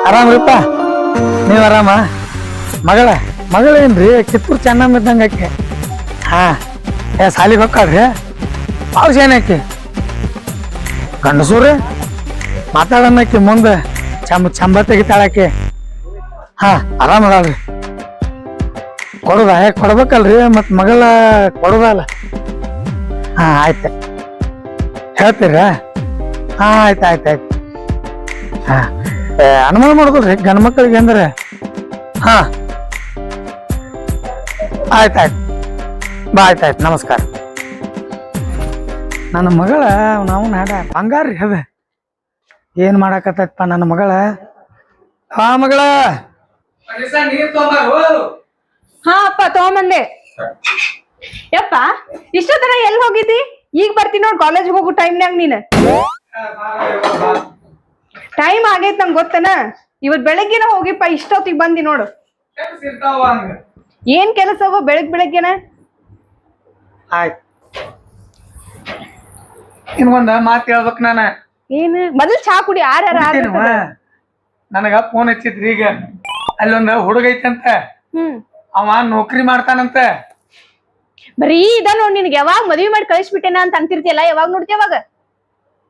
ಆರಾಮ್ರಿಪ್ಪ ನೀವ್ ಆರಾಮ? ಮಗಳೇನ್ರಿ ಕಿತ್ತೂರು ಚೆನ್ನಮ್ಮ ಇದ್ದಂಗ ಆಕೆ. ಹಾ ಸಾಲಿಗೆ ಹೋಗ್ಕಾಳ್ರಿ. ಅವ್ರ ಏನಕ್ಕೆ ಗಂಡಸೂರಿ ಮಾತಾಡೋಣಕ್ಕೆ ಮುಂದೆ ಚಂಬ ತೆಗಿತಾಳಕ್ಕೆ. ಹಾ ಆರಾಮದಲ್ರಿ. ಕೊಡ್ಬೇಕಲ್ರಿ ಮತ್ ಮಗಳ ಕೊಡೋದಲ್ಲ. ಹಾ ಆಯ್ತ ಹೇಳ್ತೀರ? ಹಾ ಆಯ್ತು. ಹಾ ಅನುಮಾನ ಮಾಡೋದ್ರಿ ಗಂಡ ಮಕ್ಕಳಿಗೆ ಅಂದ್ರೆ. ಹಾ ಆಯ್ತಾಯ್ತು ಬಾ. ಆಯ್ತಾಯ್ತು ನಮಸ್ಕಾರ. ನನ್ನ ಮಗಳ ನಾವು ನಾಡ ಬಂಗಾರ್ರಿ ಅದ ಏನ್ ಮಾಡಾಕತ್ತಪ್ಪ ನನ್ನ ಮಗಳ. ಹಾ ಮಗಳ ಹಾ ಅಪ್ಪ ತಗೊಂಬಂದೆ. ಯಪ್ಪ ಇಷ್ಟೊತ್ತನ ಎಲ್ಲಿ ಹೋಗಿದ್ದಿ? ಈಗ ಬರ್ತೀನಿ ನೋಡ್ ಕಾಲೇಜ್ ಹೋಗು ಟೈಮ್ನಾಗ. ನೀನ್ ಟೈಮ್ ಆಗೈತ್ ನಂಗೆ ಗೊತ್ತನ. ಇವತ್ ಬೆಳಗ್ಗೆನ ಹೋಗಿಪ್ಪ, ಇಷ್ಟೊತ್ತಿಗೆ ಬಂದಿ ನೋಡು. ಏನ್ ಕೆಲಸ ಅವ ಬೆಳಗ್ಗೆನ? ಆಯ್ತು ಇನ್ನೊಂದ ಮಾತು ಹೇಳ್ಬೇಕು ನಾನ. ಏನ್ ಮೊದಲ್ ಚಾ ಕುಡಿ. ನನಗ ಫೋನ್ ಹಚ್ಚಿದ್ರಿ. ಈಗ ಅಲ್ಲೊಂದ ಹುಡುಗ ಐತಂತ, ಅವ ನೌಕರಿ ಮಾಡ್ತಾನಂತ. ಬರೀ ಇದ ನೋಡ್, ನಿನ್ಗೆ ಯಾವಾಗ ಮದ್ವಿ ಮಾಡಿ ಕಳಿಸ್ಬಿಟ್ಟೇನ ಅಂತ ಅಂತಿರ್ತಿಯಲ್ಲ, ಯಾವಾಗ ನೋಡ್ತಿ ಅವಾಗ?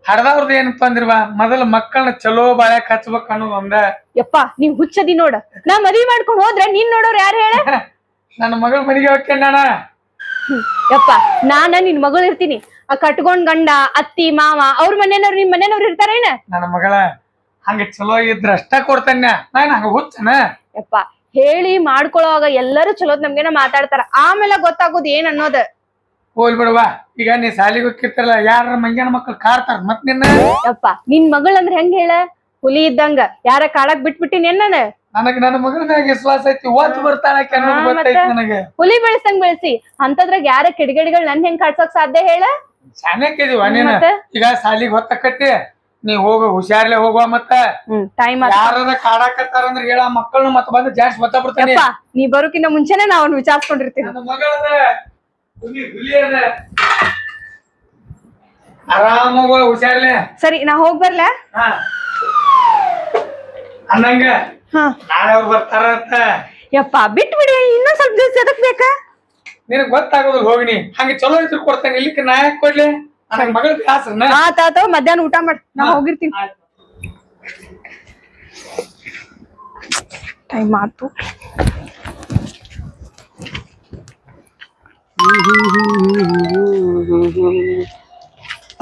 ಹಡದವ್ರದ್ದು ಏನಪ್ಪ ಅಂದಿರ್ವ ಮೊದಲ ಮಕ್ಕಳನ್ನ ಚಲೋ ಬಾಳ್ಯಾಕ ಹಚ್ಬೇಕ ಅನ್ನೋದು ಒಂದ. ಯಪ್ಪ ನೀವ್ ಹುಚ್ಚದಿ ನೋಡ. ನಾ ಮದ್ವಿ ಮಾಡ್ಕೊಂಡ್ ಹೋದ್ರೆ ನೀನ್ ನೋಡೋರ್ ಯಾರು ಹೇಳ? ನನ್ನ ಮಗಳ ಮನೆಗೆ ಹೋಗ್ಕೊಂಡಾನ. ಯಪ್ಪ ನಾನ ನಿನ್ ಮಗಳು ಇರ್ತೀನಿ. ಆ ಕಟ್ಕೊಂಡ್ ಗಂಡ ಅತ್ತಿ ಮಾವ ಅವ್ರ ಮನೆಯವ್ರು ನಿಮ್ ಮನೆಯವ್ರು ಇರ್ತಾರೇನ? ನನ್ನ ಮಗಳ ಹಂಗ ಚಲೋ ಇದ್ರ ಅಷ್ಟ ಕೊಡ್ತಾನ. ನಾನು ಹಂಗ ಹುಚ್ಚನ? ಯಪ್ಪ ಹೇಳಿ ಮಾಡ್ಕೊಳೋವಾಗ ಎಲ್ಲರೂ ಚಲೋದ್ ನಮ್ಗೇನ ಮಾತಾಡ್ತಾರ, ಆಮೇಲೆ ಗೊತ್ತಾಗೋದು ಏನ್ ಅನ್ನೋದ. ಹೋಲ್ ಬಿಡವಾ. ಈಗ ನೀ ಸಾಲಿಗೆ ಹೋಗಿರ್ತಾರಲ್ಲ, ಯಾರ ಮಂಗ್ಯಾನ ಮಕ್ಳು ಕಾಡ್ತಾರ ಮತ್ ನಿನ್ನ. ಯಪ್ಪ ನಿನ್ ಮಗಳ್ ಅಂದ್ರ ಹೆಂಗ ಹೇಳ? ಹುಲಿ ಇದ್ದಂಗ. ಯಾರ ಕಾಡಕ್ ಬಿಟ್ಬಿಟ್ಟಿನಿ ನಾನು. ನನಗ ನನ್ನ ಮಗಳ ಮ್ಯಾಗ ವಿಶ್ವಾಸ ಐತಿ. ಓದ್ ಬರ್ತಾಳ ನನಗೆ. ಹುಲಿ ಬೆಳೆಸಂಗ್ ಬೆಳೆಸಿ ಅಂತದ್ರಾಗ ಯಾರ ಕಿಡಿಗೇಡಿಗಳು ನನ್ ಹೆಂಗ್ ಕಾಡ್ಸಕ್ ಸಾಧ್ಯ ಹೇಳ? ಶಾನ್ಯಾಕಿದೀವ ನೀನ. ಈಗ ಸಾಲಿಗೆ ಹೊತ್ತಕಟ್ಟಿ ನೀ ಹೋಗ ಹುಷಾರ್ಲೆ ಹೋಗುವ. ಮತ್ತ ಟೈಮ್ ಯಾರ ಕಾಡಾಕತ್ತಾರಂದ್ರ ಹೇಳ, ಮಕ್ಕಳನ್ನ ಮತ್ತ ಬಂದು ಜಾಸ್ತಿ ಗೊತ್ತ ಬಿಡ್ತಾನೆ. ನೀ ಬರೋಕಿನ್ನ ಮುಂಚೆನೆ ನಾವ್ ವಿಚಾರಿಸ್ಕೊಂಡಿರ್ತೀನಿ. ನನ್ನ ಮಗಳದ ಹುಲಿ ಅದ. ಆರಾಮ ಹೋಗ ಹುಷಾರ್ಲೆ. ಸರಿ ನಾ ಹೋಗ್ ಬರ್ಲ? ಅನ್ನಂಗ ನಾಳೆ ಅವ್ರು ಬರ್ತಾರ ಅಂತ. ಯಪ್ಪ ಬಿಟ್ಬಿಡಿ, ಇನ್ನೊಂದ್ ಸ್ವಲ್ಪ ದಿವಸ ಎದಕ್ ಬೇಕಾ? ನಿನಗ್ ಗೊತ್ತಾಗೋದಿಲ್ಲ. ಹೋಗಿನಿ ಹಂಗ ಚಲೋ ಇದ್ರು ಕೊಡ್ತಾನೆ. ಇಲ್ಲಿಕ್ಕೆ ನಾ ಯಾಕೆ ಕೊಡ್ಲಿ? ನನಗ್ ಮಗಳ ಆಸರನ. ಆತ ಮಧ್ಯಾಹ್ನ ಊಟ ಮಾಡಿ ನಾ ಹೋಗಿರ್ತೀನಿ. ಟೈಮ್ ಆತು.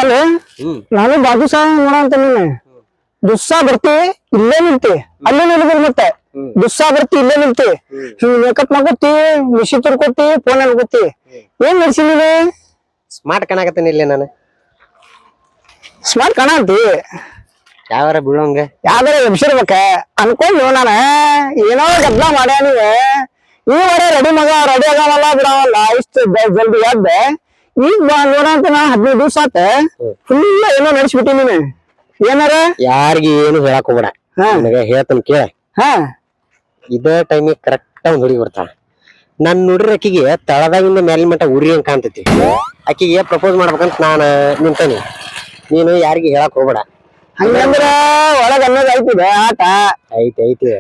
ಅಲ್ಲೇ ನಾನು ಬಾಜು ಸಹ ನೋಡ ಅಂತ ನೀನು ದುಸ್ಸಾ ಬರ್ತಿ ಇಲ್ಲೇ ನಿಲ್ತಿ, ಅಲ್ಲೇ ನಿಲ್ಬೇಕು. ಮತ್ತೆ ದುಸ್ಸಾ ಬರ್ತಿ ಇಲ್ಲೇ ನಿಲ್ತಿ, ಹಿಂಗ್ ಮೇಕಪ್ ಮಾಡ್ಕೊತಿ, ಮಿಶಿ ತುರ್ಕೊತಿ, ಫೋನ್ ಅನ್ಕೋತಿ. ಏನ್ ನಡ್ಸಿ ನೀನು? ಸ್ಮಾರ್ಟ್ ಕಾಣಕತ್ತೀನಿ ಇಲ್ಲೇ ನಾನು. ಸ್ಮಾರ್ಟ್ ಕಾಣಂತಿ ಯಾವಾರ ಬೀಳೋಂಗ ಯಾವ್ದಾರ ಎಬ್ಸಿರ್ಬೇಕ ಅನ್ಕೊಂಡು ನಾನ ಏನೋ ಗದ್ಲ ಮಾಡ್ಯ ನೀವ. ಈ ವರೆ ರೆಡಿ ಮಗ ರೆಡಿ ಆಗವಲ್ಲ ಬಿಡವಲ್ಲ ಇಷ್ಟ ಜಲ್ದಿ ಎದ್ದ. ಈಗ ನೋಡಂತ ನಾ 15 ದಿವ್ಸ ಆತ ಫುಲ್ ಏನೋ ನಡೆಸ್ಬಿಟ್ಟಿ ನೀನು. ಏನಾರ ಯಾರಿಗ ಏನು ಹೇಳಕ್ ಹೋಗ್ಬೇಡ. ನನಗ ಹೇಳ್ತಾನ ಕೇಳ. ಇದೇ ಟೈಮಿಗೆ ಕರೆಕ್ಟ್ ಒಂದ್ ಹುಡುಗಿ ಬರ್ತಾಳ. ನಾನ್ ನೋಡ್ರಿ ಆಕಿಗೆ ತಳದಾಗಿಂದ ಮೇಲಿನ ಮಟ್ಟ ಉರಿ ಹಂಗ ಕಾಣ್ತೈತಿ. ಆಕಿಗೆ ಪ್ರಪೋಸ್ ಮಾಡ್ಬೇಕಂತ ನಾನ ನಿಂತಾನಿ. ನೀನು ಯಾರಿಗ ಹೇಳಕ್ ಹೋಗ್ಬೇಡ. ಹಂಗಂದ್ರ ಒಳಗ ಅನ್ನೋದ್ ಐತಿದೆ ಆಟ. ಐತಿ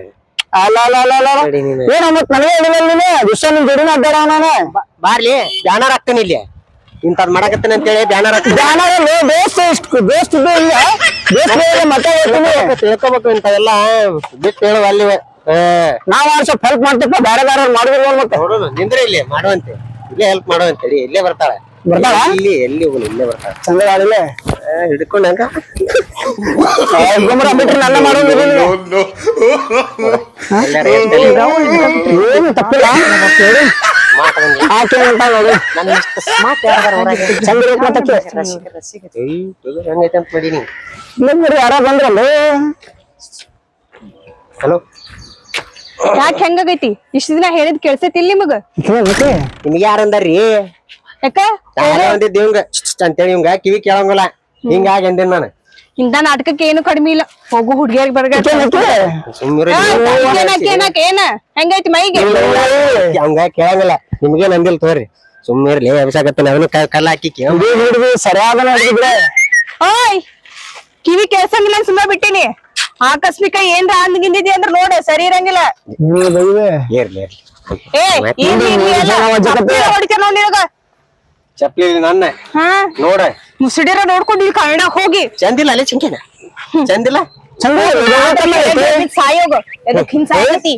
ಅಲ್ಲ ಏನ ಮತ್ ನನಗೆ ಹೇಳಿಲ್ಲ ನೀನು. ದಿವ್ಸ ನಿನ್ ಜೋಡಿನ ಅಡ್ಡಾಡ ನಾನು. ಬಾರ್ಲಿ ಬ್ಯಾನರ್ ಹಾಕ್ತಾನೆ ಇಲ್ಲಿ. ಇಂತದ್ ಮಾಡಕತ್ತೇನೆ ಅಂತೇಳಿ ಬ್ಯಾನರ್ ತಿಳ್ಕೊಬೇಕು. ಇಂಥವೆಲ್ಲ ಬಿಟ್ಟು ಹೇಳುವ ಅಲ್ಲಿ. ನಾವ್ ಸ್ವಲ್ಪ ಹೆಲ್ಪ್ ಮಾಡ್ತಿಪ್ಪ, ಬೇರೆ ಬೇರೆ ಮಾಡಿದ್ರು ಮತ್ತೆ ನಿಂದ್ರೆ ಇಲ್ಲಿ ಮಾಡುವಂತೆ, ಇಲ್ಲೇ ಹೆಲ್ಪ್ ಮಾಡುವಂತೇಳಿ ಇಲ್ಲೇ ಬರ್ತಾಳೆ. ಇಲ್ಲಿ ಎಲ್ಲಿ ಹೋಗಲಿ ಇಲ್ಲೇ ಬರ್ತಾಳೆ. ಚಂದ ಹಿಡ್ಕೊಂಡಾಗ ಬಿಟ್ರೆ ನನ್ನ ಮಾಡೋದು ಏನು ತಪ್ಪಿಲ್ಲ. ಯಾರ ಬಂದ್ರಲ್ಲ. ಹಲೋ ಯಾಕೆ ಹೆಂಗಾಗೈತಿ? ಇಷ್ಟ ದಿನ ಹೇಳಿದ್ ಕೇಳ್ಸೈತಿಲ್ ನಿಮಗ? ನಿಮ್ಗೆ ಯಾರಂದಾರ್ರಿ? ಯಾಕ ಅಂದಿದ್ದೆ ಇವಂಗ ಅಂತೇಳಿ ಇವಂಗ ಕಿವಿ ಕೇಳಂಗಿಲ್ಲ. ಹಿಂಗಾಗಿ ಅಂದೇನ್ ನಾನು. ಇಂತ ನಾಟಕಕ್ಕೆ ಏನು ಕಡಿಮೆ ಇಲ್ಲ. ಹೋಗು ಹುಡ್ಗಿಯರಿಗೆ ಬರ್ಗ ಏನ ಹೆಂಗೈತಿ ಮೈಗೆ? ಅವಂಗ ಕೇಳಂಗಿಲ್ಲ. ನಿಮ್ಗೇನ್ ಅಂದಿಲ್ ತೋರಿ. ಸುಮ್ಮನೆ ಅಭಿಷಾಕತ್ತಾನ. ಅವನು ಕಲ್ಲ ಹಾಕಿ ಸರಿಯಾದ ಓಯ್ ಕಿವಿ ಕೇಳ್ಸಂಗಿಲ್ಲ ಸುಮ್ಮನೆ ಬಿಟ್ಟಿನಿ. ಆಕಸ್ಮಿಕ ಏನ್ರ ಅಂದ್ಗಿಂದಿದಿ ಅಂದ್ರ ನೋಡ ಸರಿ ಇರಂಗಿಲ್ಲ. ಇರ್ಲಿ ಏ ಹೊಡಿತಾರ ನೋಡ್ ನಿನಗ. ಚಪ್ಲಿ ನನ್ನ ಹಾ ನೋಡ ಮುಸುಡಿರ ನೋಡ್ಕೊಂಡು ಇಲ್ಲಿ ಕನ್ನಡ ಹೋಗಿ ಚಂದಿಲ್ಲ ಅಲ್ಲೇ ಚಿಂಕಿನ ಚಂದಿಲ್ಲ ಸಾಯೋಗ ಎದಕ್ ಹಿಂಗ್ ಸಾಯತಿ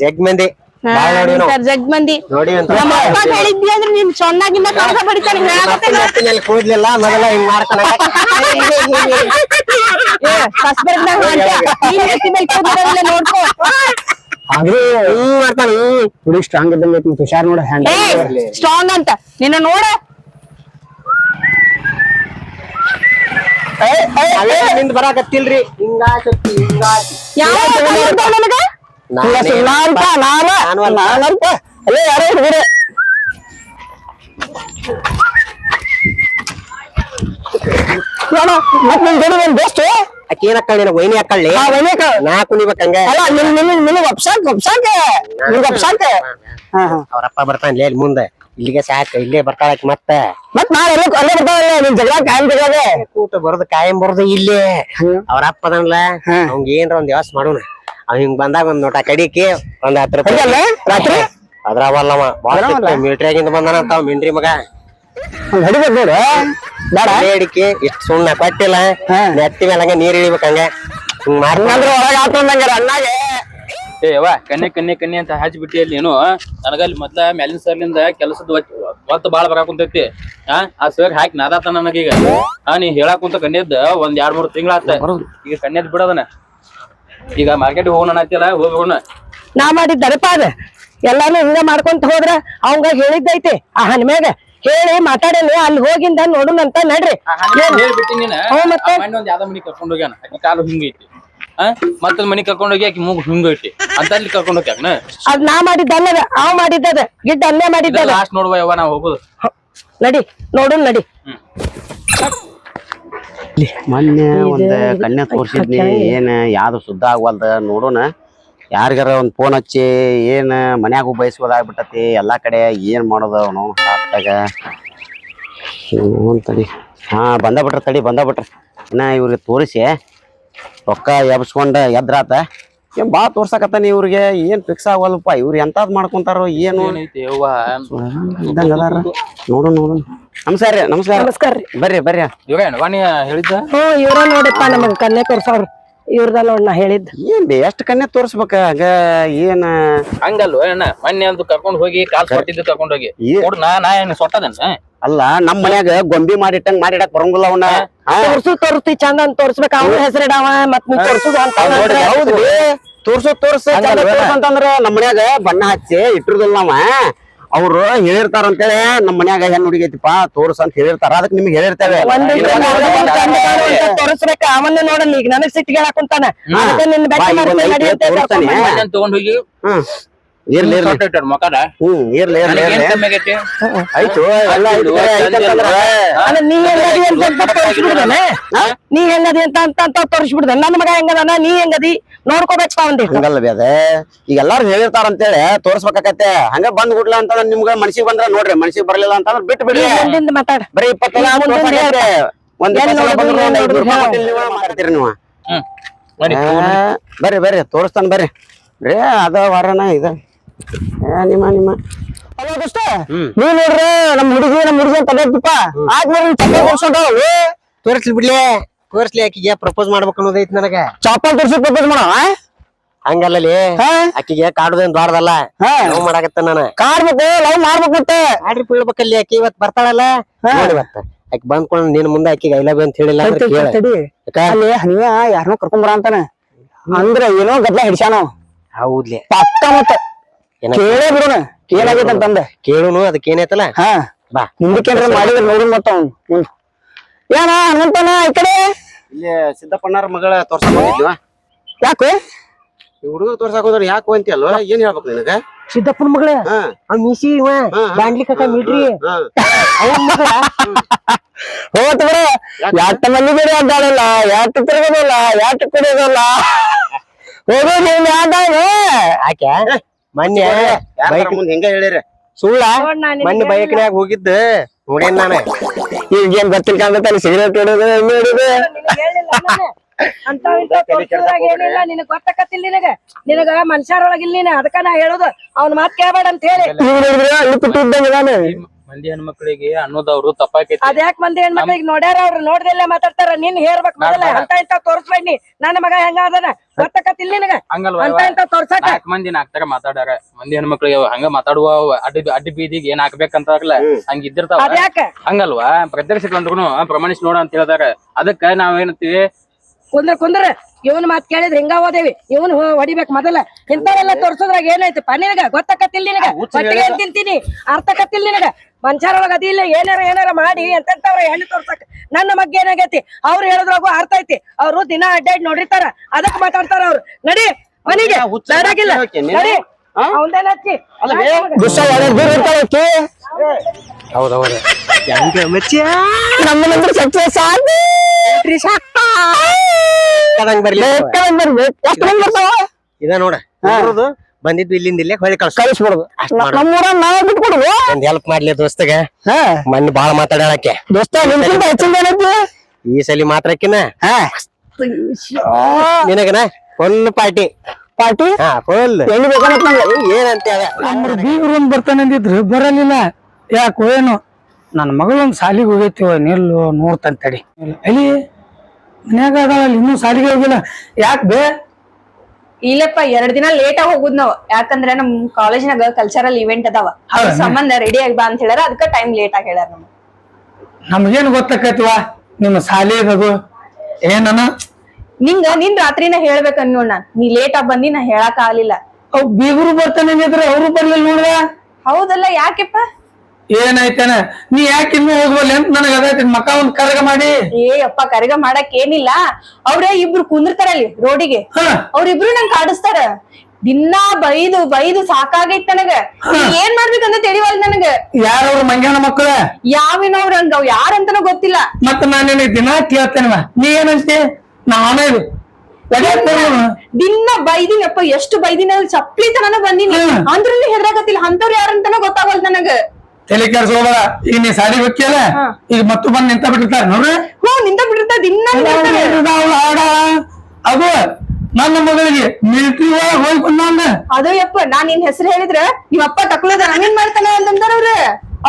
ಜಗ್ ಮಂದಿ ಬಾಳ್ ನೋಡಿ ನಾವು. ಜಗ್ ಮಂದಿ ನೋಡಿ ಅಂತ ನಮ್ಮ ಅಪ್ಪ ಹೇಳಿದ್ವಿ ಅಂದ್ರೆ ನೀನ್ ಚೆನ್ನಾಗಿಂದ ಕಳ್ಸ ಬಡಿತಾನೆ ಕೂದ್ಲಿಲ್ಲ ಮೊದಲ ಹಿಂಗ್ ಮಾಡ್ತಾನ ನೋಡ್ಕೋ ಮಾಡ್ತಾನ ಹುಡುಗಿ ಸ್ಟ್ರಾಂಗ್ ಇದ್ದಂಗ ಹುಷಾರ್ ನೋಡ ಹ್ಯಾಂಡ್ ಸ್ಟ್ರಾಂಗ್ ಅಂತ ನಿನ್ನ ನೋಡ ನಿಂದ ಬರಾಕತ್ತಿಲ್ರಿ ಹಿಂಗಾಕತ್ತಿ ಹಿಂಗಾಕಿ ಯಾವ ನನಗ ಅಲ್ಲೇ ಯಾರೋ ಹುಡುಗರು ಮತ್ ನಿನ್ ಜೋಡಿ ಒಂದ್ ದೋಸ್ತು ಆಕಿ ಏನ್ ಅಕ್ಕಳ ನಿನಗ ವೈನಿ ಅಕ್ಕಳ್ಳಿ ನಾ ಕುಣಿಬೇಕಂಗ ಅಲ್ಲ ನಿನಗ್ ಒಪ್ಸಾಕ್ ಅವ್ರಪ್ಪ ಬರ್ತಾನ್ಲೇ ಅಲ್ಲಿ ಮುಂದೆ ಇಲ್ಲಿಗೆ ಸಾಕ ಇಲ್ಲೇ ಬರ್ತಾಳ ಆಕಿ ಮತ್ತ ನಾಳೆ ಅಲ್ಲೇ ಬರ್ತಾವಲ್ಲ ನಿನ್ ಜಗಳ ಕಾಯಂ ಜಗದೆ ಕೂಟ ಬರೋದು ಕಾಯಂ ಬರೋದು ಇಲ್ಲೇ ಅವ್ರಪ್ಪ ಅದನ್ಲ ಅವಂಗ ಏನ್ರ ಒಂದ್ ವ್ಯವಸ್ಥೆ ಮಾಡೋಣ ಅವ್ ಹಿಂಗ್ ಬಂದಾಗ ಒಂದ್ ನೋಟ ಕಡಿಕಿ ಒಂದ್ 10 ರೂಪಾಯಿ ರಾತ್ರಿ ಅದ್ರಾವಲ್ಲವ ಮಿಲಿಟರಿಯಾಗಿಂದ ಬಂದಾನ ತಾವ್ ಮಿಂಡ್ರಿ ಮಗ ಹೊಡಿಬೇಕು ನೋಡು ಬೇಡ ಅಡಿಕೆ ಇಷ್ಟ ಸುಣ್ಣ ಕೊಟ್ಟಿಲ್ಲ ನೆತ್ತಿ ಮೇಲೆ ಹಂಗ ನೀರ್ ಇಳಿಬೇಕಂಗ ಹಿಂಗ್ ಹಂಗಂದ್ರೆ ಒಳಗ ಹಾಕೊಂಡಂಗಾರ ಅಣ್ಣಾಗೆ ಏ ಯವ್ವ ಕನ್ನೆ ಅಂತ ಹಚ್ಚಿ ಬಿಟ್ಟಿ ಅಲ್ಲಿ ಏನು ನನಗಲ್ಲಿ ಮೊದ್ಲ ಮ್ಯಾಲಿನ ಸರ್ಲಿಂದ ಕೆಲಸದ ಒತ್ತ ಬಾಳ ಬರಾಕುಂತೈತಿ ಆ ಸರ್ ಹಾಕಿ ನಾದಾತ ನನಗೀಗ ನೀ ಹೇಳಾಕ್ ಕುಂತ ಕನ್ಯದ್ ಒಂದ್ 2-3 ತಿಂಗಳಾತ ಈಗ ಕನ್ಯದ್ ಬಿಡದನ ಈಗ ಮಾರ್ಕೆಟ್ ಹೋಗೋಣ ಅಂತಿಲ್ಲ ಹೋಗೋಣ ನಾ ಮಾಡಿದ್ದರಪ್ಪ ಅದ ಎಲ್ಲಾನು ಹಿಂಗ ಮಾಡ್ಕೊಂತ ಹೋದ್ರ ಅವಂಗ ಹೇಳಿದ್ದೈತಿ ಆ ಹನ್ಮ್ಯಾಗ ಹೇಳಿ ಮಾತಾಡಲಿ ಅಲ್ಲಿ ಹೋಗಿಂದ ನೋಡುನಂತ ನಡ್ರಿ ಹೇಳ್ಬಿಟ್ಟಿ ನೀನ್ ಮಣ್ಣು ಒಂದ್ ಯಾವ್ದೋ ಮನಿ ಕರ್ಕೊಂಡ್ ಹೋಗ್ಯಾನ ಆಕಿ ಕಾಲು ಹಿಂಗೈತಿ ಮತ್ತೊಂದ್ ಮನಿ ಕರ್ಕೊಂಡ್ ಹೋಗಿ ಆಕಿ ಮೂಗ್ ಹಿಂಗೈತಿ ಅಂತ ಅಲ್ಲಿ ಕರ್ಕೊಂಡ್ ಹೋಗ್ಯಾನ ಅದ್ ನಾ ಮಾಡಿದ್ದಲ್ಲದ ಅವ್ ಮಾಡಿದ್ದದ ಗಿಡ್ಡ ಅಲ್ಲೇ ಮಾಡಿದ್ದದ ಲಾಸ್ಟ್ ನೋಡುವ ಯವ್ವ ನಾವ್ ಹೋಗುದು ನಡಿ ನೋಡುನ್ ನಡಿ ಮೊನ್ನೆ ಒಂದ್ ಕನ್ಯಾ ತೋರ್ಸಿದ್ನಿ ಏನ್ ಯಾವ್ದು ಸುದ್ದ ಆಗ್ವಲ್ದ ನೋಡೋಣ ಯಾರಿಗಾರ ಒಂದ್ ಫೋನ್ ಹಚ್ಚಿ ಏನ್ ಮನ್ಯಾಗ ಬಯಸ್ಬೋದಾಗ್ಬಿಟ್ಟತಿ ಎಲ್ಲಾ ಕಡೆ ಏನ್ ಮಾಡೋದು ಅವನು ಹಾಕ್ತಾಗ ತಡಿ ಬಂದ ಬಿಟ್ರ ಇನ್ನ ಇವ್ರಿಗೆ ತೋರಿಸಿ ರೊಕ್ಕ ಎಬ್ಸ್ಕೊಂಡ ಎದ್ರಾತ ಏನ್ ಬಾ ತೋರ್ಸಕತ್ತಾನ ಇವ್ರಿಗೆ ಏನ್ ಫಿಕ್ಸ್ ಆಗವಲ್ಪ ಇವ್ರು ಎಂತಾದ್ ಮಾಡ್ಕೊಂತಾರೋ ಏನು ಇದ್ದಂಗ ಅದಾರ ನೋಡು ನಮಸ್ಕಾರ ಬರ್ರಿ ವಾಣಿ ಹೇಳಿದ್ದ ಇವ್ರ ನೋಡಪ್ಪ ನಮಗ್ ಕನ್ಯಾ ತೋರ್ಸವ್ರ ಇವ್ರದ ನೋಡ್ ನಾ ಹೇಳಿದ್ ಏನ್ ಬಿ ಎಷ್ಟ್ ಕನ್ಯಾ ತೋರ್ಸ್ಬೇಕ ಹಂಗ ಏನ್ ಹಂಗಲ್ವ ಅಣ್ಣ ಮೊನ್ನೆ ಅಂತ ಕರ್ಕೊಂಡ್ ಹೋಗಿ ಕಾಲ್ ಕೊಟ್ಟಿದ್ದು ಕರ್ಕೊಂಡ್ ಹೋಗಿ ನಾ ಏನ್ ಸೊಟ್ಟದನ್ನ ಅಲ್ಲ ನಮ್ ಮನ್ಯಾಗ ಗೊಂಬಿ ಮಾಡಿಟ್ಟಂಗ್ ಮಾಡಿಡಕ್ ಬರಂಗಿಲ್ಲ ಅವನ್ನ ತೋರ್ಸ್ತಿ ಚಂದ ಅಂತ ತೋರ್ಸ್ಬೇಕ ಅವ್ನ ಹೆಸರಿಡವ ಮತ್ ನೀ ತೋರ್ಸುದು ಅಂತ ಹೌದ್ರಿ ತೋರ್ಸ ಅಂತಂದ್ರ ನಮ್ ಮನ್ಯಾಗ ಬಣ್ಣ ಹಚ್ಚಿ ಇಟ್ಟಿರುದಿಲ್ಲ ನಾವ ಅವ್ರು ಹೇಳಿರ್ತಾರ ಅಂತೇಳಿ ನಮ್ ಮನ್ಯಾಗ ಹೆಣ್ ಹುಡುಗೈತಿಪಾ ತೋರ್ಸ ಅಂತ ಹೇಳಿರ್ತಾರ ಅದಕ್ ನಿಮ್ಗೆ ಹೇಳಿರ್ತೇವೆ ತೋರಿಸ್ಬೇಕ ಅವನ್ನ ನೋಡಲ್ಲ ಈಗ ನನಗ್ ಸಿಟ್ಟಿಗೆ ಹಾಕುಂತಾನ ತಗೊಂಡ್ ಹೋಗಿ ಇರ್ಲಿ ಮಕದ ಇರ್ಲಿ ಆಯ್ತು ಎಲ್ಲ ನೀ ಹೆಂಗದಿ ಅಂತ ತೋರಿಸ್ಬಿಡ್ದನ ನೀ ಹೆಂಗದಿ ಅಂತ ತೋರಿಸ್ಬಿಡ್ದ ನನ್ನ ಮಗ ಹೆಂಗದಾನ ನೀ ಹೆಂಗದಿ ನೋಡ್ಕೋಬೇಕಪ್ಪ ಒಂದಿ ಹಂಗಲ್ಲ ಬೇದ ಈಗ ಎಲ್ಲಾರು ಹೇಳಿರ್ತಾರ ಅಂತೇಳಿ ತೋರ್ಸ್ಬೇಕಾಕತ್ತೆ ಹಂಗ ಬಂದ್ ಗುಡ್ಲ ಅಂತ ನಿಮ್ಗ ಮನ್ಸಿಗೆ ಬಂದ್ರ ನೋಡ್ರಿ ಮನ್ಸಿಗೆ ಬರ್ಲಿಲ್ಲ ಅಂತಂದ್ರ ಬಿಟ್ಟು ಬಿಡ್ರಿ ಮುಂದಿಂದ ಮಾತಾಡ ಬರೀ 20 ಮಾತಾಡ್ತೀರಿ ನೀವು ಬರ್ರಿ ತೋರಿಸ್ತಾನ ಬರ್ರಿ ಅದ ವಾರನ ಇದ ನಿಮ್ಮ ನೀವ್ ನೋಡ್ರಿ ನಮ್ ಹುಡುಗಿ ತಗೋಪ್ಪ ತೋರಿಸ್ಲಿ ಬಿಡ್ಲಿ ಆಕಿಗೆ ಪ್ರಪೋಸ್ ಮಾಡ್ಬೇಕು ಅನ್ನೋದೈತಿ ನನಗ ಚಾಪಲ್ ತೋರ್ಸಿ ಪ್ರಪೋಸ್ ಮಾಡವ ಹಂಗಲ್ಲಲಿ ಆಕಿಗೆ ಕಾಡುದೇನ್ ದೊಡ್ಡದಲ್ಲ ಲವ್ ಮಾಡಾಕತ್ತ ನಾನು ಕಾಡ್ಬೇಕು ಲವ್ ಮಾಡ್ಬೇಕು ಮತ್ತೆ ಆಡ್ರಿ ಬೀಳ್ಬೇಕಲ್ಲಿ ಆಕಿ ಇವತ್ ಬರ್ತಾಳಲ್ಲ ಇವತ್ತ ಆಕಿ ಬಂದ್ಕೊಂಡು ನಿನ್ ಮುಂದೆ ಆಕಿಗೆ ಐ ಲವ್ ಅಂತ ಹೇಳಿಲ್ಲ ಅಲ್ಲಿ ಹನಿಯ ಯಾರನ್ನೋ ಕರ್ಕೊಂಬರ ಅಂತಾನ ಅಂದ್ರ ಏನೋ ಗದ್ಲ ಹಿಡ್ಸ್ಯಾನ ಹೌದ್ಲಿ ಪಕ್ಕ ಮತ್ತ ಕೇಳೇ ಬಿಡೋಣ ಏನಾಗೈತೆ ಅಂತಂದ ಕೇಳುನು ಅದಕ್ಕೆ ಏನೈತಲ್ಲ ಬಾ ಮುಂದಕ್ಕೆ ಮಾಡಿದ್ರ ನೋಡುನ್ ಮತ್ತ ಅವ್ನು ಮುಂದ್ ಏನ ಹನುಮಂತನ ಈ ಕಡೆ ಇಲ್ಲಿ ಸಿದ್ದಪ್ಪಣ್ಣರ ಮಗಳ ತೋರ್ಸಕ್ ಹೋಗಿದ್ವ ಯಾಕೆ ಈ ಹುಡುಗ ತೋರ್ಸಕ್ ಹೋದ್ರ ಯಾಕೆ ಅಂತೀಯಲ್ವ ಏನ್ ಹೇಳ್ಬೇಕು ನಿನಗ ಸಿದ್ದಪ್ಪನ ಮಗಳ ಮಿಸಿ ಬಾಂಡ್ಲಿ ಕಕ್ಕ ಮಿಡ್ರಿ ಹೋತ್ ಬಿಡ ಯಾಟ ಮಂದಿ ಬೇರೆ ಅಡ್ಡಾಡಲ್ಲ ಯಾಟ ತಿರುಗೋದಿಲ್ಲ ಯಾಟ ಕುಡಿಯೋದಿಲ್ಲ ಹೋಗೋ ನೀವ್ ಯಾವ್ದಾವ ಆಕೆ ಮೊನ್ನೆ ಬೈಕ್ ಮುಂದೆ ಹೆಂಗ ಹೇಳಿರಿ ಸುಳ್ಳ ಮೊನ್ನೆ ಬೈಕ್ನ್ಯಾಗ ಹೋಗಿದ್ದ ನೋಡೇನ್ ನಾನು ಈಗೇನ್ ಗೊತ್ತಿಲ್ಲ ಸಿಗರೇಟ್ ಹೊಡೋದು ಎಣ್ಣೆ ಹೊಡೋದು ಅಂತ ಏನಿಲ್ಲ ನಿನಗ್ ಗೊತ್ತಾಕತ್ತಿಲ್ಲ ನಿನಗ ಮನುಷ್ಯರೊಳಗಿಲ್ಲ ನೀನ ಅದಕ್ಕ ನಾ ಹೇಳುದು ಅವ್ನ ಮಾತ್ ಕೇಳಬೇಡ ಅಂತ ಹೇಳಿ ಮಂದಿ ಹೆಣ್ಮಕ್ಳಿಗೆ ಅನ್ನೋದವ್ರು ತಪ್ಪಾಕೈತಿ. ಅದ್ಯಾಕ್ ಮಂದಿ ಹೆಣ್ಮಕ್ಳಿಗೆ ನೋಡ್ಯಾರ ಅವ್ರು ನೋಡ್ದೆಲ್ಲ ಮಾತಾಡ್ತಾರ ನೀನ್ ಹೇಳ್ಬೇಕ್ ಮೊದಲ ಅಂತ ಇಂತ ತೋರ್ಸ್ಬೇಡಿ ನನ್ನ ಮಗ ಹೆಂಗ ಅದನ ಗೊತ್ತಾಕತ್ತಿಲ್ಲ ನಿನಗ ಹಂಗಲ್ವಾ ಅಂತ ಇಂತ ತೋರ್ಸಾಕ 4 ಮಂದಿ 4 ತರ ಮಾತಾಡ್ಯಾರ. ಮಂದಿ ಹೆಣ್ಮಕ್ಳಿಗೆ ಹಂಗ ಮಾತಾಡುವ ಅಡ್ಡಿ ಬೀದಿಗೆ ಏನ್ ಹಾಕ್ಬೇಕಂತಾರಲ್ಲ ಹಂಗ ಇದ್ದಿರ್ತಾವ. ಅದ್ಯಾಕ ಹಂಗಲ್ವಾ ಪ್ರತ್ಯಕ್ಷ ಕಂಡ್ರು ಪ್ರಮಾಣಿಸಿ ನೋಡ ಅಂತ ಹೇಳ್ದಾರ. ಅದಕ್ಕ ನಾವೇನಂತೀವಿ ಕುಂದ್ರ ಇವನ್ ಮಾತ್ ಕೇಳಿದ್ರೆ ಹಿಂಗ ಹೋದೇವಿ ಇವನ್ ಹೊಡಿಬೇಕ್ ಮೊದಲ ಇಂಥವೆಲ್ಲ ತೋರ್ಸೋದ್ರಾಗ ಏನಾಯ್ತಪ್ಪ ನಿನಗ ಗೊತ್ತಾಕತ್ತಿಲ್ಲ ನಿನಗ ಹೊಟ್ಟಿಗೆ ಏನ್ ತಿಂತೀನಿ ಅರ್ಥಕತ್ತಿಲ್ಲ ನಿನಗ ಮನುಷ್ಯರೊಳಗ ಅದಿಲ್ಲ ಏನಾರ ಮಾಡಿ ಎಂತೆಂತವ್ರ ಹೆಣ್ಣು ತೋರ್ಸಕ್ ನನ್ನ ಬಗ್ಗೆ ಏನಾಗೈತಿ ಅವ್ರು ಹೇಳದ್ರಾಗು ಅರ್ಥ ಐತಿ ಅವ್ರು ದಿನ ಅಡ್ಡಾಡ್ ನೋಡಿರ್ತಾರ ಅದಕ್ ಮಾತಾಡ್ತಾರ ಅವ್ರು ನಡಿ ಮನೆಗೆ ನಡಾಗಿಲ್ಲ ನಡಿ ಅವಂದೇನ ಹಚ್ಚಿ ಹೌದೌದು ನಮ್ಮನಂದ್ರೆ ಸಕ್ಸಸ್ ಬರ್ಲಿ ಇದ ನೋಡ ಬಂದಿದ್ದು ಇಲ್ಲಿಂದ ಇಲ್ಲೇ ಹೊಳಿ ಕಳಿಸ್ಬಿಡುದು ನಮ್ಮೂರ ನಾವೇ ಬಿಟ್ಕೊಡುದು ಒಂದ್ ಹೆಲ್ಪ್ ಮಾಡ್ಲಿ ದೋಸ್ತಗ. ಮೊನ್ನೆ ಬಾಳ ಮಾತಾಡಕ್ಕೆ ದೋಸ್ತ ನಿಮ್ಗಿಂತ ಹೆಚ್ಚಿನ ಏನೈತಿ ಈ ಸಲಿ ಮಾತ್ರಕ್ಕಿನ ನಿನಗನ ಫುಲ್ ಪಾರ್ಟಿ ಫುಲ್ ಎಲ್ಲಿ ಬೇಕಂತ ಏನಂತ ನಮ್ಮ ಬೀಗರು ಒಂದ್ ಬರ್ತಾನೆ ಅಂದಿದ್ರು ಬರಲಿಲ್ಲ. ಯಾಕೋ ಏನು ನನ್ನ ಮಗಳೊಂದ್ ಸಾಲಿಗೆ ಹೋಗೈತಿ ನಿಲ್ಲು ನೋಡ್ತಂತಡಿ ಅಲ್ಲಿ ಮನ್ಯಾಗ ಅದಾವಲ್ಲಿ ಇನ್ನೂ ಸಾಲಿಗೆ ಹೋಗಿಲ್ಲ. ಯಾಕೆ ಬೇ ಇಲ್ಲಪ್ಪ 2 ದಿನ ಲೇಟ್ ಆಗಿ ಹೋಗುದ್ ನಾವ್ ಯಾಕಂದ್ರೆ ನಮ್ ಕಾಲೇಜ್ನಾಗ ಕಲ್ಚರಲ್ ಇವೆಂಟ್ ಅದಾವ ಅದ್ರ ಸಂಬಂಧ ರೆಡಿ ಆಗಿ ಬಾ ಅಂತ ಹೇಳ್ಯಾರ. ಅದಕ್ಕ ಟೈಮ್ ಲೇಟ್ ಆಗಿ ಹೇಳ್ಯಾರ ನಮ್ಗೇನ್ ಗೊತ್ತಾಕೈತಿವ ನಿಮ್ಮ ಸಾಲಿದದು ಏನನ ನಿನ್ ರಾತ್ರಿನ ಹೇಳ್ಬೇಕ ಅನ್ನೋಣ ನೀ ಲೇಟ್ ಆಗಿ ಬಂದಿ ನಾ ಹೇಳಕ್ ಆಗ್ಲಿಲ್ಲ. ಅವ್ ಬೀಗರು ಬರ್ತಾನೆ ಅಂದಿದ್ರೆ ಅವ್ರು ಬರ್ಲಿಲ್ಲ ನೋಡ್ದ. ಹೌದಲ್ಲ ಯಾಕೆಪ್ಪ ಏನಾಯ್ತಾನ ನೀ ಯಾಕೆ ಇನ್ನೂ ಹೋಗ್ಬಲ್ಲ ಅಂತ ನನಗ ಅದೈತಿ ಮಕ್ಕ ಒಂದ್ ಕರಗ ಮಾಡಿ. ಅಪ್ಪ ಕರಗ ಮಾಡಕ್ ಏನಿಲ್ಲ ಅವ್ರ ಇಬ್ರು ಕುಂದಿರ್ತಾರಲ್ಲಿ ರೋಡಿಗೆ ಅವ್ರಿಬ್ರು ನಂಗ್ ಕಾಡಿಸ್ತಾರ. ದಿನಾ ಬೈದು ಸಾಕಾಗೈತ್ ನನಗ ಏನ್ ಮಾಡ್ಬೇಕಂತ ತಿಳಿವಲ್ ನನಗ. ಯಾರವ್ರ ಮಂಗ್ಯಾನ ಮಕ್ಕಳ ಯಾವಿನವ್ರ ಹಂಗ ಅವ್ ಯಾರಂತನೂ ಗೊತ್ತಿಲ್ಲ. ಮತ್ತ ನಾನು ದಿನ ಕೇಳ್ತೇನವ ನೀ ಏನಂತೆ ನಾನೇ ದಿನ ಬೈದಿನಪ್ಪ ಎಷ್ಟು ಬೈದಿನ ಚಪ್ಲಿ ತನ ಬಂದಿನಿ ಅಂದ್ರೂ ಹೆದ್ರಾಗತ್ತಿಲ್ಲ ಅಂತವ್ರು ಯಾರಂತನೂ ಗೊತ್ತಾಗಲ್ ನನಗ. ತಲೆ ಕೆಲ್ಸೋಬೇಡ ಈಗ ನೀ ಸಾಲಿ ಹೋಗ್ಯಲ್ಲ ಈಗ ಮತ್ತು ಬಂದ್ ನಿಂತ ಬಿಟ್ಟಿರ್ತಾರ ನೋಡ್ರಿ. ನಿಂತ ಬಿಟ್ಟಿರ್ತಾರ ದಿನ ಹಾಡ ಅದು ನನ್ನ ಮಗಳಿಗೆ ಮಿಲಿಟರಿ ಒಳಗ್ ಹೋಗಿ ಬಂದ. ಅದು ಯಪ್ಪ ನಾನ್ ನಿನ್ ಹೆಸರು ಹೇಳಿದ್ರ ನಿಮ್ಮಪ್ಪ ತಕ್ಳದ ನಾನೇನ್ ಮಾಡ್ತಾನ ಅಂತಂದಾರ ಅವ್ರ.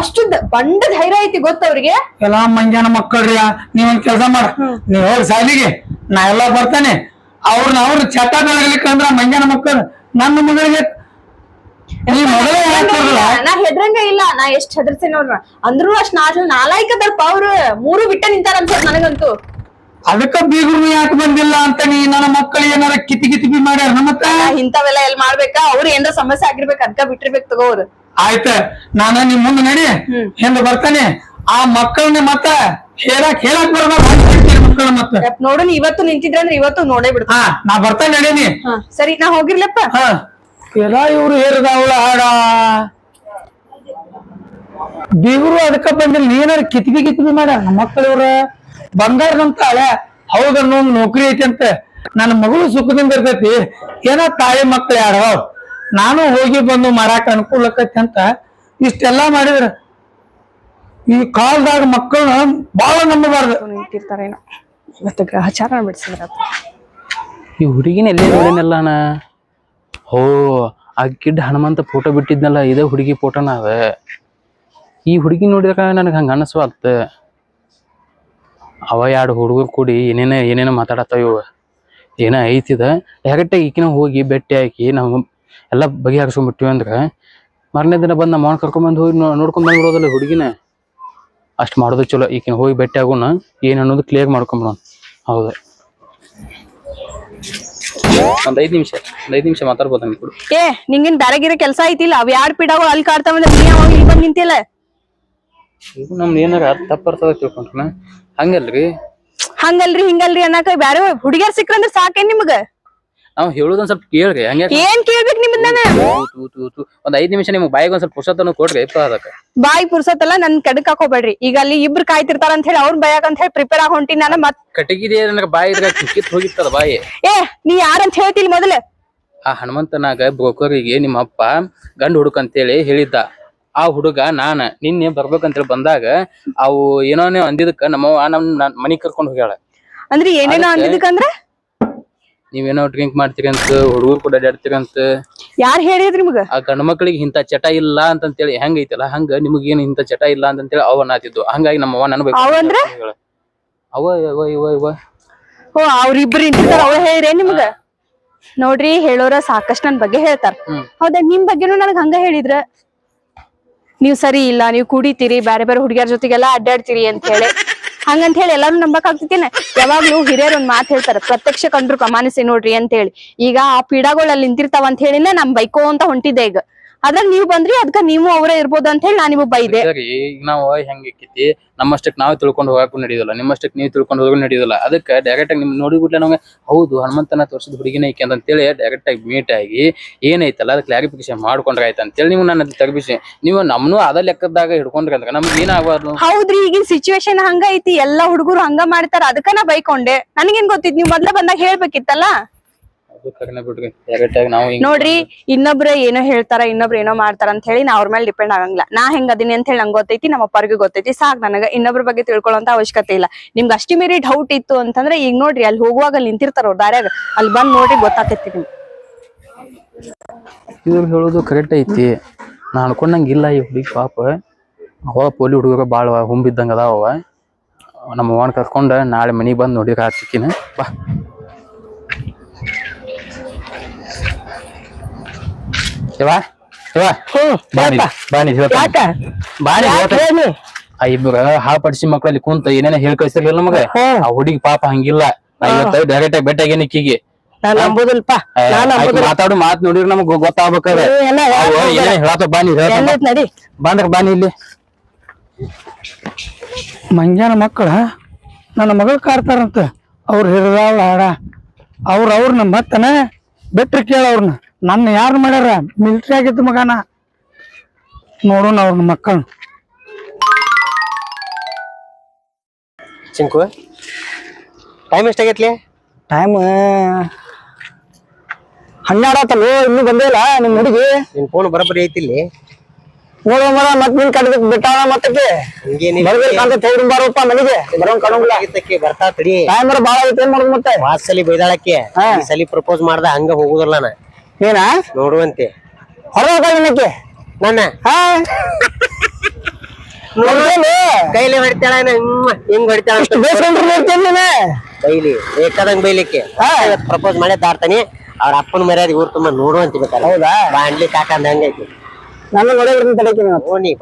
ಅಷ್ಟು ಬಂಡ ಧೈರ್ಯ ಐತಿ ಗೊತ್ತವ್ರಿಗೆ. ಎಲ್ಲಾ ಮಂಗ್ಯಾನ ಮಕ್ಕಳ್ರಿ ನೀವೊಂದ್ ಕೆಲ್ಸ ಮಾಡ ನೀವ್ ಹೋಗಿ ಸಾಲಿಗೆ ನಾ ಎಲ್ಲಾ ಬರ್ತಾನೆ ಅವ್ರ ಚಟ ಬೆಳಗ್ಲಿಕ್ಕೆ ಅಂದ್ರ ಮಂಗ್ಯಾನ ಮಕ್ಕಳು ನನ್ನ ಮಗಳಿಗೆ ನಾ ಹೆದ್ರಂಗ ಇಲ್ಲ ನಾ ಎಷ್ಟ್ ಹೆದರ್ಸೇನ ಅವ್ರ ಅಂದ್ರು ಅಷ್ಟ್ ನಾಲಾಯ್ಕದಲ್ಪ ಅವ್ರು 3 ಬಿಟ್ಟ ನಿಂತಾರ ಅಂತ ನನಗಂತೂ. ಅದಕ್ಕ ಬೀಗರು ಯಾಕೆ ಬಂದಿಲ್ಲ ಅಂತ ನೀ ನನ್ನ ಮಕ್ಕಳಿಗೆ ಏನಾರ ಕಿತಿ ಮಾಡ್ಯಾರ ಮತ್ತ ಇಂಥವೆಲ್ಲ ಎಲ್ ಮಾಡ್ಬೇಕಾ ಅವ್ರು ಏನಾರ ಸಮಸ್ಯೆ ಆಗಿರ್ಬೇಕು ಅದ್ಕ ಬಿಟ್ಟಿರ್ಬೇಕು ತಗೋ ಅವ್ರು. ಆಯ್ತ ನಾನ ನಿಮ್ ಮುಂದೆ ನಡಿ ಹಿಂದ ಬರ್ತಾನೆ ಆ ಮಕ್ಕಳನ್ನ ಮತ್ತ ಹೇಳಕ್ ಬರ್ಬೇಕು ಮಕ್ಕಳ ಮತ್ತ ನೋಡು ಇವತ್ತು ನಿಂತಿದ್ರಂದ್ರೆ ಇವತ್ತು ನೋಡೇ ಬಿಡ್ತ. ನಾ ಬರ್ತಾನೆ ನಡೀನಿ. ಸರಿ ನಾ ಹೋಗಿರ್ಲಪ್ಪ. ಎಲ್ಲ ಇವ್ರು ಹೇರದಾವಳ ಹಾಡ ಬೀಗರು ಅದಕ್ಕ ಬಂದಿಲ್ಲ ನೀನಾರ ಕಿತ್ಬಿ ಮಾಡ್ಯಾರ ನಮ್ಮ ಮಕ್ಕಳವ್ರ ಬಂಗಾರದಂತ ಹಳೆ ಹೌದನ್ನೋ ನೌಕರಿ ಐತಿ ಅಂತ ನನ್ನ ಮಗಳು ಸುಖದಿಂದ ಇರ್ತೈತಿ. ಏನೋ ತಾಯಿ ಮಕ್ಳು ಯಾರವ ನಾನು ಹೋಗಿ ಬಂದು ಮಾರಾಕ ಅನುಕೂಲಕ್ಕೈತಿ ಅಂತ ಇಷ್ಟೆಲ್ಲಾ ಮಾಡಿದ್ರ ಈ ಕಾಲದಾಗ ಮಕ್ಕಳನ್ನ ಬಾಳ ನಂಬಬಾರ್ದು. ನಿಂತಿರ್ತಾರೇನೋ ಇವತ್ತು ಗ್ರಹಚಾರ ಬಿಡ್ಸಿದ್ರ ಈ ಹುಡುಗಿನ ಎಲ್ಲೇ ನೋಡಿನಲ್ಲ ನಾ. ಹೋ ಆ ಕಿಡ್ ಹನುಮಂತ ಫೋಟೋ ಬಿಟ್ಟಿದ್ನಲ್ಲ ಇದೇ ಹುಡುಗಿ ಫೋಟೋನ ಅದ. ಈ ಹುಡುಗಿ ನೋಡಿದ್ರ ನನಗೆ ಹಂಗ ಅನಸ್ವಾಲ್ತ. ಅವ 2 ಹುಡುಗರು ಕೂಡಿ ಏನೇನೋ ಮಾತಾಡತ್ತಾವ ಇವ ಏನ ಐತಿದ ಡೈರೆಕ್ಟ್ ಈಕಿನ ಹೋಗಿ ಭೇಟಿ ಹಾಕಿ ನಾವು ಎಲ್ಲ ಬಗೆಹರಿಸ್ಕೊಂಡ್ಬಿಟ್ಟಿವಿ ಅಂದ್ರ ಮಾರನೇ ದಿನ ಬಂದ್ ನಮ್ಮ ಅವನ್ ಕರ್ಕೊಂಡ್ಬಂದು ಹೋಗಿ ನೋಡ್ಕೊಂಡ್ ಬಂದ್ಬಿಡೋದಲ್ಲ ಹುಡುಗಿನ. ಅಷ್ಟ್ ಮಾಡೋದು ಚಲೋ. ಈಕಿನ ಹೋಗಿ ಭೇಟಿ ಆಗೋಣ ಏನ್ ಅನ್ನೋದು ಕ್ಲಿಯರ್ ಮಾಡ್ಕೊಂಬಿಡೋಣ. ಹೌದ ಒಂದ್ 5 ನಿಮಿಷ ಮಾತಾಡ್ಬೋದ ಅನ್ಕೊಡು. ನಿಂಗೇನ್ ಬ್ಯಾರೆಗಿರ ಕೆಲ್ಸ ಐತಿಲ್ಲ ಅವ್ 2 ಪಿಡಾಗಳು ಅಲ್ಲಿ ಕಾಡ್ತಾವಂದ್ರೆ ನೀ ಅವಾಗ ಇಲ್ಲಿ ಬಂದ್ ನಿಂತಿಲ್ಲ. ನಮ್ದು ಏನಾರ ತಪ್ಪರ್ತದ ತಿಳ್ಕೊಂಡ್ರ ಹಂಗಲ್ರಿ ಹಿಂಗಲ್ರಿ ಅನ್ನಕ ಬ್ಯಾರೆ ಹುಡುಗಿಯರ್ ಸಿಕ್ರಂದ್ರ ಸಾಕೇನ್ ನಿಮ್ಗ. ನಾವ್ ಹೇಳುದೊಂದ್ ಸ್ವಲ್ಪ ಕೇಳ್ರಿ. ಹಂಗ ಏನ್ ಕೇಳ್ಬೇಕು ನಿಮ್ದ ಒಂದ್ 5 ನಿಮಿಷ ನಿಮ್ಗೆ ಬಾಯಿಗೆ ಒಂದ್ ಸ್ವಲ್ಪ ಪುರ್ಸತ್ತನ್ನು ಕೊಡ್ರಿ. ಅದಕ್ಕ ಬಾಯಿ ಪುರ್ಸತ್ತಲ್ಲ ನನ್ ಕಡಕ್ ಹಾಕೋಬೇಡ್ರಿ. ಈಗ ಅಲ್ಲಿ ಇಬ್ರು ಕಾಯ್ತಿರ್ತಾರ ಅಂತ ಹೇಳಿ ಅವ್ರ ಬಯಾಕ ಅಂತ ಹೇಳಿ ಪ್ರಿಪೇರ್ ಆಗಿ ಹೊಂಟಿ ನಾನು ಮತ್ ಕಟಗಿರಿ ಬಾಯಿ ಕಿತ್ ಹೋಗಿತ್ತದ ಬಾಯಿ. ನೀ ಯಾರಂತ ಹೇಳ್ತಿಲ್ ಮೊದಲ. ಆ ಹನುಮಂತನಾಗ ಬ್ರೋಕರಿಗೆ ನಿಮ್ಮ ಅಪ್ಪ ಗಂಡು ಹುಡುಕ ಅಂತೇಳಿ ಹೇಳಿದ್ದ. ಆ ಹುಡುಗ ನಾನ ನಿನ್ನೆ ಬರ್ಬೇಕಂತೇಳಿ ಬಂದಾಗ ಅವು ಏನೋ ಅಂದಿದ್ದಕ್ಕ ನಮ್ಮವ್ವ ನಮ್ ಮನಿಗ್ ಕರ್ಕೊಂಡ್ ಹೋಗ್ಯಾಳ. ಅಂದ್ರೆ ಏನೇನೋ ಅಂದಿದ್ದಕ್ಕಂದ್ರ ನೀವೇನೋ ಡ್ರಿಂಕ್ ಮಾಡ್ತೀರಿ ಅಂತ ಹುಡುಗರು ಕೂಡ ಅಡ್ಯಾಡ್ತೀರಿ ಅಂತ ಯಾರ್ ಹೇಳಿದ್ರಿ ನಿಮ್ಗ ಆ ಗಂಡ ಮಕ್ಳಿಗೆ ಇಂತ ಚಟ ಇಲ್ಲ ಅಂತಂತೇಳಿ ಹೆಂಗ್ ಐತಲ್ಲ ಹಂಗ ನಿಮಗೇನು ಇಂತ ಚಟ ಇಲ್ಲ ಅಂತಂತೇಳಿ ಅವ ನಾತಿದ್ದು ಹಂಗಾಗಿ ನಮ್ಮ ಅವ್ವ ನನಗೆ ಅವಂದ್ರ ಅವ ಇವ ಇವ ಇವ ಓ ಅವ್ರಿಬ್ರು ಇಂತಿರ್ತಾರ ಅವ್ರ ಹೇಳಿರೇ ನಿಮ್ಗ ನೋಡ್ರಿ ಹೇಳೋರ ಸಾಕಷ್ಟ್ ನನ್ ಬಗ್ಗೆ ಹೇಳ್ತಾರ ಹೌದಾ ನಿಮ್ ಬಗ್ಗೆನೂ ನನಗ್ ಹಂಗ ಹೇಳಿದ್ರ ನೀವ್ ಸರಿ ಇಲ್ಲ ನೀವ್ ಕುಡಿತೀರಿ ಬ್ಯಾರೆ ಬೇರೆ ಹುಡುಗಿಯರ ಜೊತೆಗೆಲ್ಲ ಅಡ್ಡಾಡ್ತೀರಿ ಅಂತ ಹೇಳಿ ಹಂಗಂತ ಹೇಳಿ ಎಲ್ಲಾರು ನಂಬಕ್ ಆಗ್ತೇನೆ ಯಾವಾಗ್ಲೂ ಹಿರಿಯರ್ ಒಂದ್ ಮಾತ್ ಹೇಳ್ತಾರ ಪ್ರತ್ಯಕ್ಷ ಕಂಡ್ರು ಪ್ರಮಾಣಿಸಿ ನೋಡ್ರಿ ಅಂತ ಹೇಳಿ ಈಗ ಆ ಪೀಡಾಗಳು ಅಲ್ಲಿ ನಿಂತಿರ್ತಾವ ಅಂತ ಹೇಳಿನ ನಮ್ ಬೈಕೋ ಅಂತ ಹೊಂಟಿದ್ದೆ ಈಗ ಅದ್ರಾಗ ನೀವ್ ಬಂದ್ರಿ ಅದ್ಕ ನೀವು ಅವರೇ ಇರ್ಬೋದು ಅಂತ ಹೇಳಿ ನಾನ್ ನಿಮಗ್ ಬೈದೆ ಸರಿ ಈಗ ನಾವು ಹೆಂಗೈತಿ ನಮ್ಮಷ್ಟಕ್ ನಾವ್ ತಿಳ್ಕೊಂಡು ಹೋಗಕ್ಕೂ ನಡೆಯೋದಿಲ್ಲ ನಿಮ್ಮಷ್ಟಕ್ ನೀವ್ ತಿಳ್ಕೊಂಡು ಹೋಗೋ ನಡೆಯೋದಿಲ್ಲ ಅದಕ್ಕೆ ಡೈರೆಕ್ಟ್ ಆಗಿ ನಿಮ್ ನೋಡಿಬಿಟ್ಲೆ ನಮ್ಗೆ ಹೌದು ಹನುಮಂತನ ತೋರ್ಸಿದ ಹುಡುಗಿನ ಐಕೆ ಅಂತೇಳಿ ಡೈರೆಕ್ಟ್ ಆಗಿ ಮೀಟ್ ಆಗಿ ಏನೈತಲ್ಲ ಅದ್ ಕ್ಲಾರಿಫಿಕೇಶನ್ ಮಾಡ್ಕೊಂಡ್ರೆ ಆಯ್ತು ಅಂತೇಳಿ ನೀವು ನನ್ನ ತರಬಿಸಿ ನೀವು ನಮ್ನು ಅದ ಲೆಕ್ಕದಾಗ ಹಿಡ್ಕೊಂಡ್ರಿ ಅಂದ್ರೆ ನಮ್ಗೆ ಏನಾಗಬಾರ್ದು ಹೌದ್ರಿ ಈಗಿನ ಸಿಚುವೇಶನ್ ಹಂಗ ಐತಿ ಎಲ್ಲಾ ಹುಡುಗರು ಹಂಗ ಮಾಡ್ತಾರ ಅದಕ್ಕ ನಾ ಬೈಕೊಂಡೆ ನನಗೇನ್ ಗೊತ್ತಿತ್ ನೀವ್ ಮೊದ್ಲ ಬಂದಾಗ ಹೇಳ್ಬೇಕಿತ್ತಲ್ಲ ಬಿಡ್ರಿ ಡೈರೆಕ್ಟ್ ಆಗಿ ನಾವು ನೋಡ್ರಿ ಇನ್ನೊಬ್ರ ಏನೋ ಹೇಳ್ತಾರ ಇನ್ನೊಬ್ರ ಏನೋ ಮಾಡ್ತಾರ ಅಂತ ಹೇಳಿ ನಾ ಅವ್ರ ಮೇಲೆ ಡಿಪೆಂಡ್ ಆಗಂಗಿಲ್ಲ ನಾ ಹೆಂಗ್ ಅದೀನಿ ಅಂತ ಹೇಳಿ ನಂಗೆ ಗೊತ್ತೈತಿ ನಮ್ಮ ಅಪ್ಪರ್ಗೂ ಗೊತ್ತೈತಿ ಸಾಕ್ ನನಗ ಇನ್ನೊಬ್ರ ಬಗ್ಗೆ ತಿಳ್ಕೊಳ್ಳೋಂತ ಅವಶ್ಯಕತೆ ಇಲ್ಲ ನಿಮ್ಗೆ ಅಷ್ಟಿ ಮೀರಿ ಡೌಟ್ ಇತ್ತು ಅಂತಂದ್ರೆ ಈಗ ನೋಡ್ರಿ ಅಲ್ಲಿ ಹೋಗುವಾಗ ಅಲ್ಲಿ ನಿಂತಿರ್ತಾರ ಅವ್ರ ದಾರ್ಯಾಗ ಅಲ್ಲಿ ಬಂದ್ ನೋಡ್ರಿ ಗೊತ್ತಾಗ್ತೈತಿ ನಿಮ್ಗೆ ಇವ್ರು ಹೇಳೋದು ಕರೆಕ್ಟ್ ಐತಿ ನಾ ಅನ್ಕೊಂಡಂಗಿಲ್ಲ ಈ ಹುಡುಗಿ ಪಾಪ ಅವ ಪೋಲಿ ಹುಡುಗರು ಭಾಳ ಹುಂಬಿದ್ದಂಗ ಅದಾವ ನಮ್ಮ ಅವ್ವನ ಕರ್ಕೊಂಡ ನಾಳೆ ಮನಿಗೆ ಬಂದು ನೋಡಿರ ಸಿಕ್ಕಿನ ಬಾ ಇಬ್ಬರ ಹಾಪಡಿಸಿ ಮಕ್ಕಳಲ್ಲಿ ಕುಂತ ಏನೇನ ಹೇಳ್ ಕಳಿಸಿರ್ಲಿಲ್ಲ ನಮಗ ಆ ಹುಡುಗಿ ಪಾಪ ಹಂಗಿಲ್ಲ ಇವತ್ತ ಡೈರೆಕ್ಟ್ ಆಗಿ ಬೆಟ್ಟ ಆಗೇನ ಈಕಿಗೆ ಮಾತಾಡು ಮಾತ್ ನೋಡಿದ್ರ ನಮಗ್ ಗೊತ್ತಾಗ್ಬೇಕಾದ್ರೆ ಹೇಳತ್ತ ಬಾನಿ ಬಂದ್ರ ಬಾನಿ ಇಲ್ಲಿ ಮಂಗ್ಯಾನ ಮಕ್ಕಳ ನನ್ನ ಮಗಳು ಕಾಡ್ತಾರಂತ ಅವ್ರು ಹಿರಿದಾಳ ಹಾಡ ಅವ್ರನ್ನ ಮತ್ತನ ಬಿಟ್ರೆ ಕೇಳ ಅವ್ರನ್ನ ನನ್ನ ಯಾರು ಮಾಡ್ಯಾರ ಮಿಲಿಟ್ರಿ ಆಗಿತ್ತು ಮಗನ ನೋಡೋಣ ಅವ್ರನ್ನ ಮಕ್ಕಳನ್ನ ಚಿಂಕು ಟೈಮ್ ಎಷ್ಟಾಗೈತ್ಲಿ ಟೈಮ್ 12 ಆತಲ್ಲ ಇನ್ನೂ ಬಂದೇ ಇಲ್ಲ ನಿಮ್ ಹುಡುಗಿ ನಿನ್ ಫೋನ್ ಬರಬರಿ ಐತಿಲ್ಲಿ ನೋಡೋ ಮರ ಮತ್ ನಿನ್ ಕಡ್ದಕ್ ಬಿಟ್ಟಾಳ ಮತ್ತಕ್ಕೆ ಬಾರಪ್ಪ ಮನೆಗೆ ಬರೋಂಗ್ ಕಾಣಂಗಿಲ್ಲ ಬರ್ತಾ ತಡಿ ಟೈಮ್ ಬಾಳ ಐತಿ ಏನ್ ಮಾಡುದು ಮತ್ತೆ ವಾತ್ಸಲಿ ಬೈದಾಳಕ್ಕೆ ಈ ಸಲಿ ಪ್ರಪೋಸ್ ಮಾಡ್ದ ಹಂಗ ಹೋಗುದಿಲ್ಲ ನಾ ಏನ ನೋಡುವಂತೆ ಹೊರಕ್ಕೆ ನನ್ನ ಕೈಲಿ ಹೊಡಿತಾಳ ಹಿಂಗ್ ಹೊಡಿತಾಳ ಬೈಲಿ ಬೇಕಾದಂಗ್ ಬೈಲಿಕ್ಕೆ ಪ್ರಪೋಸ್ ಮಾಡೇ ದಾಡ್ತಾನೆ ಅವ್ರ ಅಪ್ಪನ ಮರ್ಯಾದೆ ಊರ್ ತುಂಬಾ ನೋಡುವಂತ ಬೇಕಾರೆ ಹೌದಾ ಬಾಂಡ್ಲಿ ಕಾಕಂದ ಹಂಗೈತಿ ನನ್ನ ನೋಡೇ ಓನಿ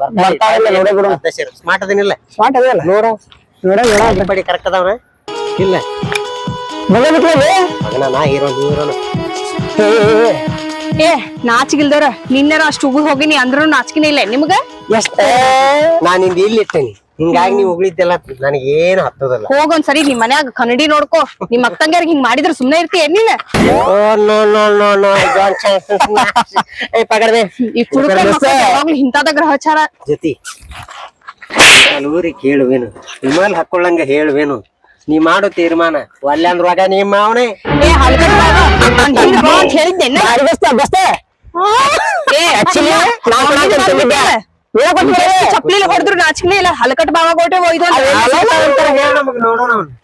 ಸ್ಮಾರ್ಟ್ ಅದನಿಲ್ಲ ಸ್ಮಾರ್ಟ್ ಅದೇಲ್ಲ ನೋಡ ಬಡಿ ಕರೆಕ್ಟ್ ಅದಾವನ ಇಲ್ಲ ಮಗನ ನಾ ಹೀರೋನ್ ಏ ನಾಚಿಗಿಲ್ದವ್ರ ನಿನ್ನೆರ ಅಷ್ಟು ಉಗುದ್ ಹೋಗಿನಿ ಅಂದ್ರೂ ನಾಚಿಕಿನೇ ಇಲ್ಲ ನಿಮ್ಗ ನಾನ್ ನಿಂದ ಇಲ್ಲಿ ಇಟ್ಟೇನಿ ಹಿಂಗಾಗಿ ನೀವ್ ಹೋಗ್ಲಿದ್ದೆಲ್ಲ ನನಗೇನು ಹತ್ತದಲ್ಲ ಹೋಗೊಂದ್ಸರಿ ನಿಮ್ ಮನ್ಯಾಗ ಕನ್ನಡಿ ನೋಡ್ಕೋ ನಿಮ್ ಅಕ್ಕಂಗ್ಯಾರ ಹಿಂಗ್ ಮಾಡಿದ್ರ ಸುಮ್ನೆ ಇರ್ತೀಯ ನೀನ್ ಈ ಯಾವಾಗ್ಲೂ ಇಂತಾದ ಗ್ರಹಚಾರ ಜೊತೆ ಊರಿಗೆ ಕೇಳುವೇನು ವಿಮಲ್ ಹಾಕೊಳ್ಳಂಗ ಹೇಳುವೇನು ನೀ ಮಾಡೋ ತೀರ್ಮಾನ ಒಲ್ಲೆ ಅಂದ್ರಾಗ ನಿಮ್ಮ ಅವನೇ ಏ ಹಲ್ಕಟ್ ಅಂತ ಹೇಳಿದ್ದೆ ಚಪ್ಲಿ ಹೊಡೆದ್ರು ನಾಚಿಕೆ ಇಲ್ಲ ಹಲಕಟ್ ಬಾವ ಗೋಟೆ ಹೋಯ್ದು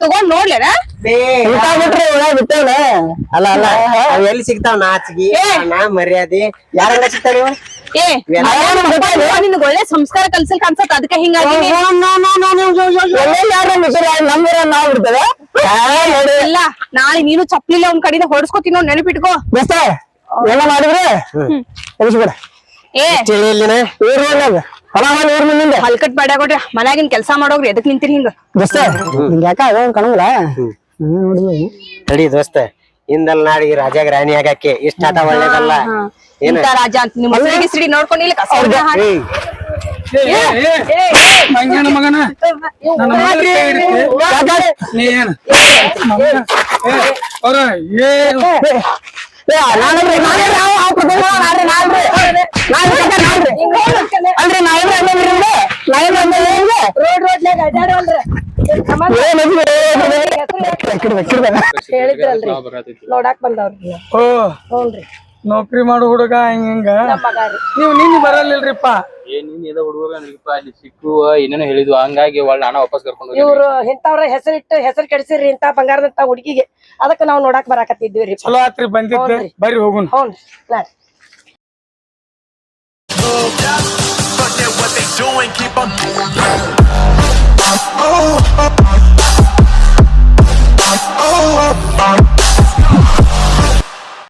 ತಗೊಂಡ್ ನೋಡ್ಲೇನ ಅಲ್ಲ ಅಲ್ಲ ಎಲ್ಲಿ ಸಿಗ್ತಾವ ನಾಚಿಗೆ ಮರ್ಯಾದೆ ಯಾರಂಗ ಸಿಗ್ತಾವ ಏ ನಿನ್ಗೆ ಒಳ್ಳೆ ಸಂಸ್ಕಾರ ಕಲ್ಸಲ್ ಕಾಣ್ಸತ್ ಅದಕ್ಕೆ ಹಿಂಗಾಗಿ ಇಲ್ಲ ನಾಳೆ ನೀನು ಚಪ್ಲಿಲ್ಲ ಒಂದ್ ಕಡೆಯಿಂದ ಹೊಡ್ಸ್ಕೊತೀನಿ ನೋಡ್ ನೆನಪಿಟ್ಕೋ ಎಲ್ಲ ಮಾಡಿದ್ರೆ ಏ ಹಲ್ಕಟ್ ಬಾಡ್ಯಾ ಕೊಟ್ರಿ ಮನ್ಯಾಗಿನ್ ಕೆಲ್ಸ ಮಾಡೋಗ್ರಿ ಎದಕ್ ನಿಂತಿರಿ ಹಿಂಗ ಯಾಕ ಕಣಂಗಿಲ್ಲ ತಡಿ ದೋಸ್ತ ಹಿಂದಲ್ ನಾಡಿಗೆ ರಾಜಾಗ ರಾಣಿ ಆಗಕ್ಕೆ ಇಷ್ಟ ಆಟ ಒಳ್ಳೇದಲ್ಲ ಇಂತ ರಾಜ ಅಂತ ನಿಮ್ಮ ಮನೆಗೆ ಸಿಡಿ ನೋಡ್ಕೊಂಡಿಲ್ಲ ಮಂಗ್ಯಾನ ಮಗನ ನೋಡಾಕ್ ಬಂದವ್ರಿ ನೌಕರಿ ಮಾಡೋ ಹುಡುಗ ಹಿಂಗ ನಮ್ಮ ಮಗ ರೀ. ನೀವ್ ನಿನ್ನ ಬರಲಿಲ್ರಿಪ್ಪ. ನೀನ್ ಇದ ಹುಡುಗ ಅಲ್ಲಿ ಸಿಕ್ಕು ಏನೇನೋ ಹೇಳಿದ್ವು ಹಂಗಾಗಿ ಒಳ್ಳೆ ಹಣ ವಾಪಸ್ ಕರ್ಕೊಂಡು ಹೋಗಿ ಇವ್ರು ಇಂಥವ್ರ ಹೆಸರಿಟ್ಟು ಹೆಸರು ಕೆಡಿಸಿರ್ರಿ ಇಂತ ಬಂಗಾರದಂತ ಹುಡುಗಿಗೆ ಅದಕ್ಕ ನಾವ್ ನೋಡಾಕ್ ಬರಾಕತ್ತಿದ್ವಿ ರೀ. ಚಲೋ ಆತ್ರಿ ಬಂದಿದ್ದೆ ಬರ್ರಿ ಹೋಗುನ್. ಹ್ಞೂ Forget what they doing, keep on